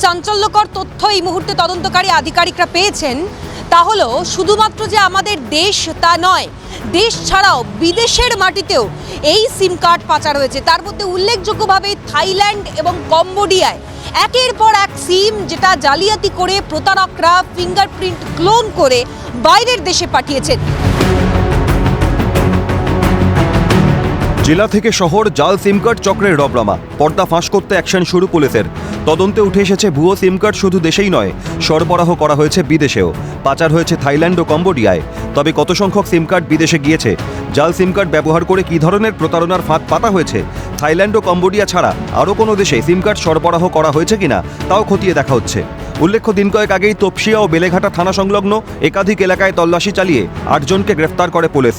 চাঞ্চল্যকর তথ্য এই মুহূর্তে তদন্তকারী আধিকারিকরা পেয়েছেন, তা হলো শুধুমাত্র যে আমাদের দেশ তা নয়, দেশ ছাড়াও বিদেশের মাটিতেও এই সিম কার্ড পাচার হয়েছে। তার মধ্যে উল্লেখযোগ্যভাবে থাইল্যান্ড এবং কম্বোডিয়ায় একের পর এক সিম যেটা জালিয়াতি করে প্রতারকরা ফিঙ্গারপ্রিন্ট ক্লোন করে বাইরের দেশে পাঠিয়েছেন। জেলা থেকে শহর জাল সিম কার্ড চক্রের রবরামা, পর্দা ফাঁস করতে অ্যাকশন শুরু পুলিশের। তদন্তে উঠে এসেছে ভুয়ো সিম কার্ড শুধু দেশেই নয়, সরবরাহ করা হয়েছে বিদেশেও। পাচার হয়েছে থাইল্যান্ড ও কম্বোডিয়ায়। তবে কত সংখ্যক সিম কার্ড বিদেশে গিয়েছে, জাল সিম কার্ড ব্যবহার করে কী ধরনের প্রতারণার ফাঁদ পাতা হয়েছে, থাইল্যান্ড ও কম্বোডিয়া ছাড়া আরও কোনো দেশে সিম কার্ড সরবরাহ করা হয়েছে কিনা তাও খতিয়ে দেখা হচ্ছে। উল্লেখ্য, দিন কয়েক আগেই তপসিয়া ও বেলেঘাটা থানা সংলগ্ন একাধিক এলাকায় তল্লাশি চালিয়ে 8 জনকে গ্রেফতার করে পুলিশ।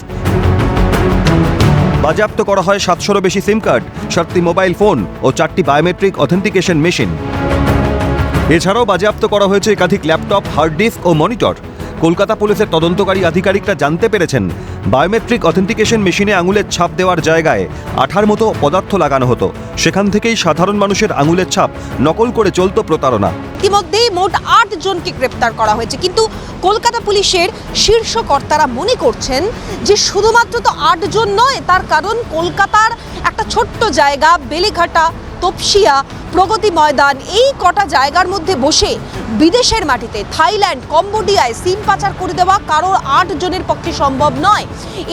বাজেয়াপ্ত করা হয় 700-রও বেশি সিম কার্ড, 7টি মোবাইল ফোন ও 4টি বায়োমেট্রিক অথেন্টিকেশন মেশিন। এছাড়াও বাজেয়াপ্ত করা হয়েছে একাধিক ল্যাপটপ, হার্ড ডিস্ক ও মনিটর। কলকাতা পুলিশের তদন্তকারী আধিকারিকরা জানতে পেরেছেন, বায়োমেট্রিক অথেন্টিকেশন মেশিনে আঙুলের ছাপ দেওয়ার জায়গায় আঠার মতো পদার্থ লাগানো হতো। সেখান থেকেই সাধারণ মানুষের আঙুলের ছাপ নকল করে চলত প্রতারণা। ইতিমধ্যেই মোট 8 জনকে গ্রেপ্তার করা হয়েছে, কিন্তু কলকাতা পুলিশের শীর্ষ কর্তারা মনে করছেন যে শুধুমাত্র তো 8 জন নয়, তার কারণ কলকাতার একটা ছোট্ট জায়গা বেলেঘাটা, তপসিয়া, প্রগতি ময়দান, এই কটা জায়গার মধ্যে বসে বিদেশের মাটিতে থাইল্যান্ড, কম্বোডিয়ায় সিম পাচার করে দেওয়া কারোর 8 জনের পক্ষে সম্ভব নয়।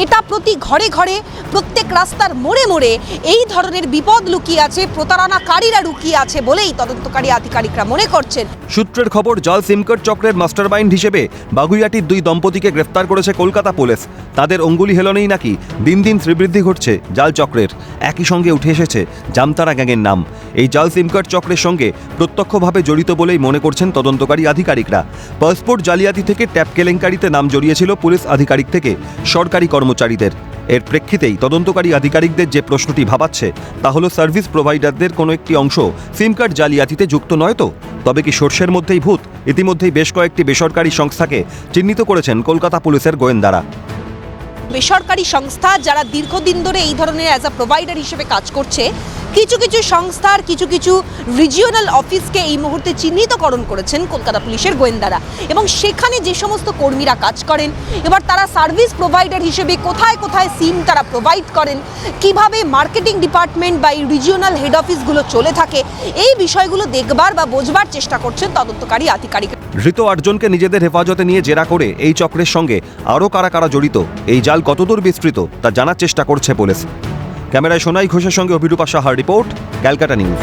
এটা প্রতি ঘরে ঘরে, প্রত্যেক রাস্তার মোড়ে মোড়ে এই ধরনের বিপদ লুকিয়ে আছে, প্রতারণাকারীরা লুকিয়ে আছে বলেই তদন্তকারী আধিকারিকরা মনে করছেন। সূত্রের খবর, জাল সিম কার্ড চক্রের মাস্টারমাইন্ড হিসেবে বাগুইয়াটির 2 দম্পতিকে গ্রেফতার করেছে কলকাতা পুলিশ। তাদের অঙ্গুলি হেলনেই নাকি দিন দিন শ্রীবৃদ্ধি ঘটছে জাল চক্রের। একই সঙ্গে উঠে এসেছে জামতারা গ্যাংয়ের নাম। এই জাল সিম কার্ড চক্রের সঙ্গে প্রত্যক্ষভাবে জড়িত বলেই মনে করছেন তদন্তকারী আধিকারিকরা। পাসপোর্ট জালিয়াতি থেকে ট্যাপ কেলেঙ্কারিতে নাম জড়িয়েছিল পুলিশ আধিকারিক থেকে সরকারি কর্মচারীদের। এর প্রেক্ষিতেই তদন্তকারী আধিকারিকদের যে প্রশ্নটি ভাবাচ্ছে তা হলো, সার্ভিস প্রোভাইডারদের কোনো একটি অংশ সিম কার্ড জালিয়াতিতে যুক্ত নয় তো? তবে কি সর্ষের মধ্যেই ভূত? ইতিমধ্যেই বেশ কয়েকটি বেসরকারি সংস্থাকে চিহ্নিত করেছেন কলকাতা পুলিশের গোয়েন্দারা। বেসরকারি সংস্থা যারা দীর্ঘদিন ধরে এই ধরনের অ্যাজ আ প্রোভাইডার হিসেবে কাজ করছে, কিছু কিছু সংস্থার কিছু রিজিওনাল অফিসকে এই মুহূর্তে চিহ্নিতকরণ করেছেন কলকাতা পুলিশের গোয়েন্দারা। এবং সেখানে যে সমস্ত কর্মীরা কাজ করেন, এবার তারা সার্ভিস প্রোভাইডার হিসেবে কোথায় কোথায় সিম তারা প্রোভাইড করেন, কিভাবে মার্কেটিং ডিপার্টমেন্ট বা এই রিজিওনাল হেড অফিসগুলো চলে থাকে, এই বিষয়গুলো দেখবার বা বোঝবার চেষ্টা করছেন তদন্তকারী আধিকারিকরা। ধৃত 8 জনকে নিজেদের হেফাজতে নিয়ে জেরা করে এই চক্রের সঙ্গে আরও কারা কারা জড়িত, এই জাল কতদূর বিস্তৃত তা জানার চেষ্টা করছে পুলিশ। ক্যামেরায় সোনাই ঘোষের সঙ্গে অভিরূপা সাহার রিপোর্ট, ক্যালকাটা নিউজ।